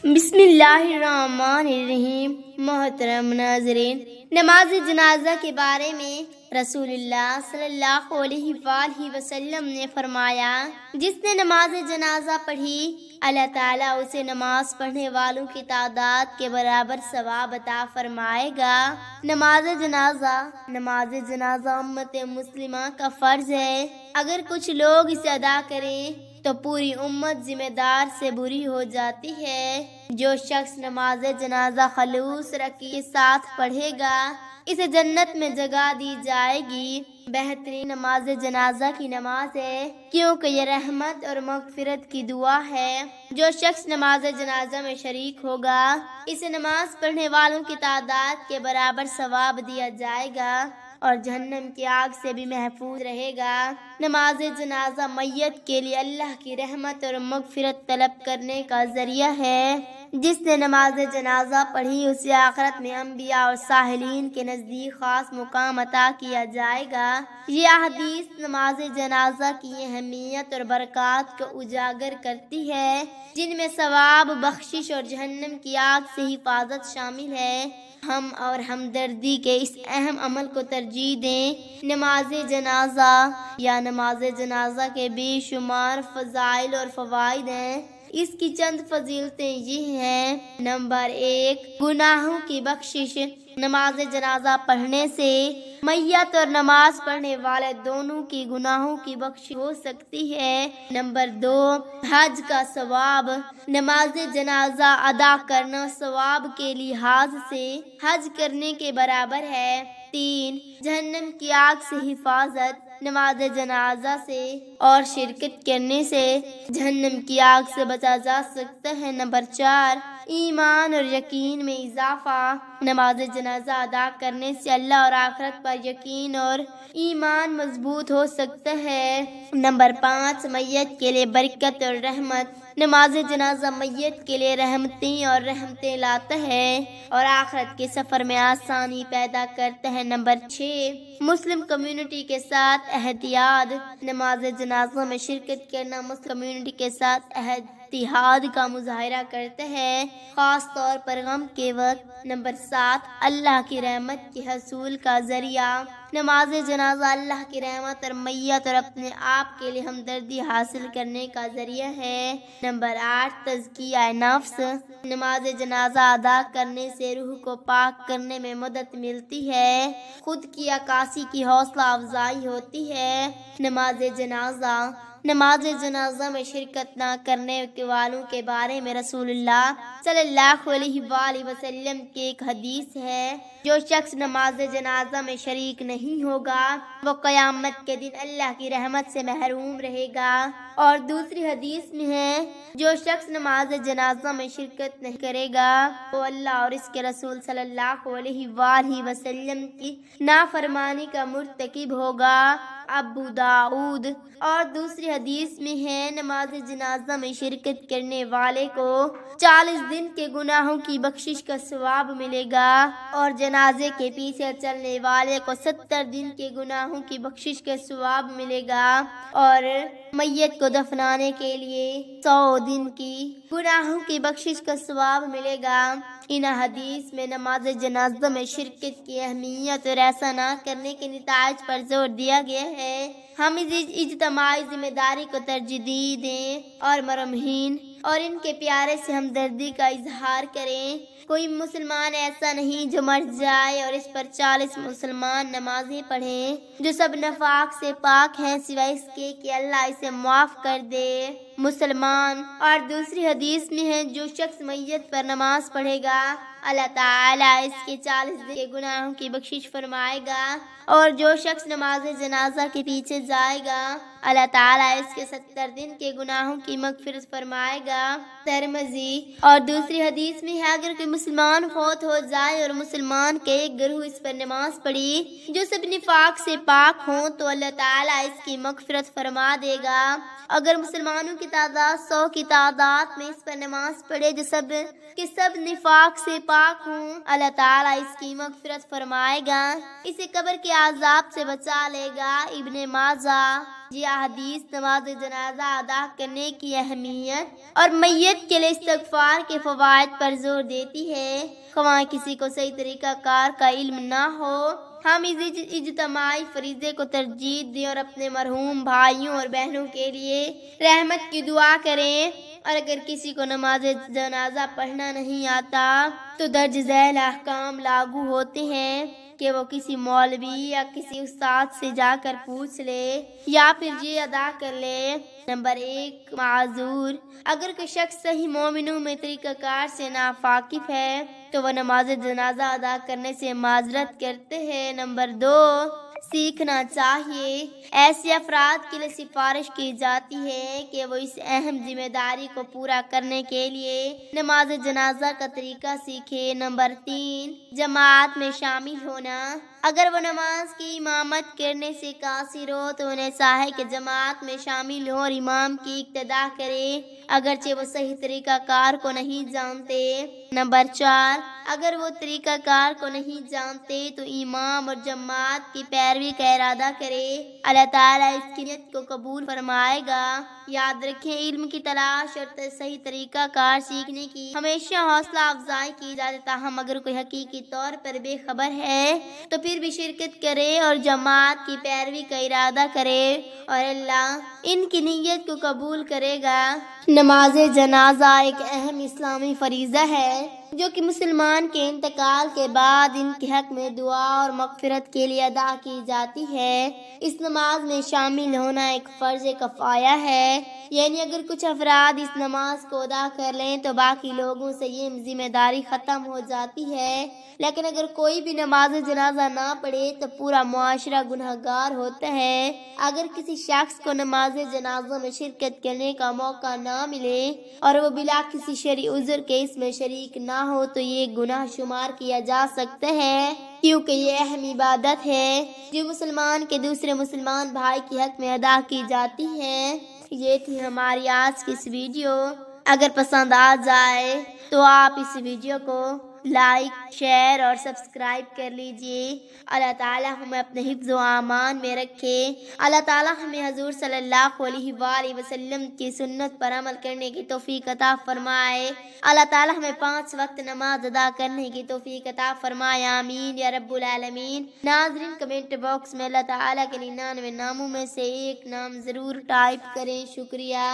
بسم اللہ الرحمن الرحیم۔ محترم ناظرین، نماز جنازہ کے بارے میں رسول اللہ صلی اللہ علیہ وآلہ وسلم نے فرمایا، جس نے نماز جنازہ پڑھی اللہ تعالیٰ اسے نماز پڑھنے والوں کی تعداد کے برابر ثواب عطا فرمائے گا۔ نماز جنازہ امت مسلمہ کا فرض ہے۔ اگر کچھ لوگ اسے ادا کریں تو پوری امت ذمہ دار سے بری ہو جاتی ہے۔ جو شخص نماز جنازہ خلوص رغبت کے ساتھ پڑھے گا اسے جنت میں جگہ دی جائے گی۔ بہترین نماز جنازہ کی نماز ہے، کیونکہ یہ رحمت اور مغفرت کی دعا ہے۔ جو شخص نماز جنازہ میں شریک ہوگا اسے نماز پڑھنے والوں کی تعداد کے برابر ثواب دیا جائے گا اور جہنم کی آگ سے بھی محفوظ رہے گا۔ نماز جنازہ میت کے لیے اللہ کی رحمت اور مغفرت طلب کرنے کا ذریعہ ہے۔ جس نے نماز جنازہ پڑھی اسے آخرت میں انبیاء اور صالحین کے نزدیک خاص مقام عطا کیا جائے گا۔ یہ حدیث نماز جنازہ کی اہمیت اور برکات کو اجاگر کرتی ہے، جن میں ثواب، بخشش اور جہنم کی آگ سے حفاظت شامل ہے۔ ہم اور ہمدردی کے اس اہم عمل کو ترجیح دیں۔ نماز جنازہ یا نماز جنازہ کے بے شمار فضائل اور فوائد ہیں۔ اس کی چند فضیلتیں یہ ہیں۔ نمبر 1، گناہوں کی بخشش۔ نماز جنازہ پڑھنے سے میت اور نماز پڑھنے والے دونوں کی گناہوں کی بخشش ہو سکتی ہے۔ نمبر 2، حج کا ثواب۔ نماز جنازہ ادا کرنا ثواب کے لحاظ سے حج کرنے کے برابر ہے۔ 3، جہنم کی آگ سے حفاظت۔ نماز جنازہ سے اور شرکت کرنے سے جہنم کی آگ سے بچا جا سکتا ہے۔ نمبر 4، ایمان اور یقین میں اضافہ۔ نماز جنازہ ادا کرنے سے اللہ اور آخرت پر یقین اور ایمان مضبوط ہو سکتا ہے۔ نمبر 5، میت کے لیے برکت اور رحمت۔ نماز جنازہ میت کے لیے رحمتیں لاتا ہے اور آخرت کے سفر میں آسانی پیدا کرتا ہے۔ نمبر 6، مسلم کمیونٹی کے ساتھ اتحاد۔ نماز جنازہ میں شرکت کرنا مسلم کمیونٹی کے ساتھ اتحاد کا مظاہرہ کرتا ہے، خاص طور پر غم کے وقت۔ نمبر 7، اللہ کی رحمت کے حصول کا ذریعہ۔ نماز جنازہ اللہ کی رحمت اور میت اور اپنے آپ کے لیے ہمدردی حاصل کرنے کا ذریعہ ہے۔ نمبر 8، تزکیہ نفس۔ نماز جنازہ ادا کرنے سے روح کو پاک کرنے میں مدد ملتی ہے، خود کی عکاسی کی حوصلہ افزائی ہوتی ہے۔ نماز جنازہ میں شرکت نہ کرنے والوں کے بارے میں رسول اللہ صلی اللہ علیہ وآلہ وسلم کی ایک حدیث ہے، جو شخص نماز جنازہ میں شریک نہیں ہوگا وہ قیامت کے دن اللہ کی رحمت سے محروم رہے گا۔ اور دوسری حدیث میں ہے، جو شخص نماز جنازہ میں شرکت نہیں کرے گا وہ اللہ اور اس کے رسول صلی اللہ علیہ وآلہ وسلم کی نافرمانی کا مرتکب ہوگا۔ ابو داؤد۔ اور دوسری حدیث میں ہے، نماز جنازہ میں شرکت کرنے والے کو 40 دن کے گناہوں کی بخشش کا ثواب ملے گا اور جنازے کے پیچھے چلنے والے کو 70 دن کے گناہوں کی بخشش کا ثواب ملے گا اور میت کو دفنانے کے لیے 100 دن کی گناہوں کی بخشش کا ثواب ملے گا۔ ان حدیث میں نماز جنازہ میں شرکت کی اہمیت اور ایسا نہ کرنے کے نتائج پر زور دیا گیا ہے۔ ہم اس اجتماعی ذمہ داری کو ترجیح دیں اور مرحومین اور ان کے پیارے سے ہمدردی کا اظہار کریں۔ کوئی مسلمان ایسا نہیں جو مر جائے اور اس پر 40 مسلمان نمازیں پڑھیں جو سب نفاق سے پاک ہیں سوائے اس کے کہ اللہ اسے معاف کر دے۔ مسلمان۔ اور دوسری حدیث میں ہے، جو شخص میت پر نماز پڑھے گا اللہ تعالیٰ اس کے 40 دن کے گناہوں کی بخشش فرمائے گا اور جو شخص نماز جنازہ کے پیچھے جائے گا اللہ تعالیٰ اس کے 70 دن کے گناہوں کی مغفرت فرمائے گا۔ ترمذی۔ اور دوسری حدیث میں ہے، اگر کوئی مسلمان فوت ہو جائے اور مسلمان کے ایک گروہ اس پر نماز پڑھی جو سب نفاق سے پاک ہوں تو اللہ تعالیٰ اس کی مغفرت فرما دے گا۔ اگر مسلمانوں کی تعداد 100 کی تعداد میں اس پر نماز پڑھے جو سب نفاق سے پاک ہوں اللہ تعالیٰ اس کی مغفرت فرمائے گا، اسے قبر کے عذاب سے بچا لے گا۔ ابن ماجہ۔ یہ حدیث نماز جنازہ ادا کرنے کی اہمیت اور میت کے لیے استغفار کے فوائد پر زور دیتی ہے۔ خواہ کسی کو صحیح طریقہ کار کا علم نہ ہو، ہم اس اجتماعی فریضے کو ترجیح دیں اور اپنے مرحوم بھائیوں اور بہنوں کے لیے رحمت کی دعا کریں۔ اور اگر کسی کو نماز جنازہ پڑھنا نہیں آتا تو درج ذیل احکام لاگو ہوتے ہیں کہ وہ کسی مولوی یا کسی استاد سے جا کر پوچھ لے یا پھر یہ ادا کر لے۔ نمبر 1، معذور۔ اگر کوئی شخص صحیح مومنوں میں طریقہ کار سے ناواقف ہے تو وہ نماز جنازہ ادا کرنے سے معذرت کرتے ہیں۔ نمبر 2، سیکھنا چاہیے۔ ایسے افراد کے لیے سفارش کی جاتی ہے کہ وہ اس اہم ذمہ داری کو پورا کرنے کے لیے نماز جنازہ کا طریقہ سیکھے۔ نمبر 3، جماعت میں شامل ہونا۔ اگر وہ نماز کی امامت کرنے سے قاصر ہو تو انہیں چاہے کہ جماعت میں شامل ہو اور امام کی اقتداء کرے، اگرچہ وہ صحیح طریقہ کار کو نہیں جانتے۔ نمبر 4، اگر وہ طریقہ کار کو نہیں جانتے تو امام اور جماعت کی پیروی کا ارادہ کرے، اللہ تعالیٰ اس کی نیت کو قبول فرمائے گا۔ یاد رکھیں، علم کی تلاش اور صحیح طریقہ کار سیکھنے کی ہمیشہ حوصلہ افزائی کی جاتی، تاہم اگر کوئی حقیقی طور پر بے خبر ہے تو پھر بھی شرکت کرے اور جماعت کی پیروی کا ارادہ کرے اور اللہ ان کی نیت کو قبول کرے گا۔ نماز جنازہ ایک اہم اسلامی فریضہ ہے جو کہ مسلمان کے انتقال کے بعد ان کے حق میں دعا اور مغفرت کے لیے ادا کی جاتی ہے۔ اس نماز میں شامل ہونا ایک فرض کفایہ ہے، یعنی اگر کچھ افراد اس نماز کو ادا کر لیں تو باقی لوگوں سے یہ ذمہ داری ختم ہو جاتی ہے، لیکن اگر کوئی بھی نماز جنازہ نہ پڑھے تو پورا معاشرہ گنہگار ہوتا ہے۔ اگر کسی شخص کو نماز جنازہ میں شرکت کرنے کا موقع نہ ملے اور وہ بلا کسی شرعی عذر کے اس میں شریک نہ ہو تو یہ گناہ شمار کیا جا سکتا ہے، کیونکہ یہ اہم عبادت ہے جو مسلمان کے دوسرے مسلمان بھائی کے حق میں ادا کی جاتی ہے۔ یہ تھی ہماری آج کی اس ویڈیو۔ اگر پسند آ جائے تو آپ اس ویڈیو کو لائک، شیئر اور سبسکرائب کر لیجئے۔ اللہ تعالیٰ ہمیں اپنے حفظ و امان میں رکھے۔ اللہ تعالیٰ ہمیں حضور صلی اللہ علیہ وآلہ وسلم کی سنت پر عمل کرنے کی توفیق عطا فرمائے۔ اللہ تعالیٰ ہمیں 5 وقت نماز ادا کرنے کی توفیق عطا فرمائے، آمین یا رب العالمین۔ ناظرین، کمنٹ باکس میں اللہ تعالیٰ کے 99 ناموں میں سے ایک نام ضرور ٹائپ کریں۔ شکریہ۔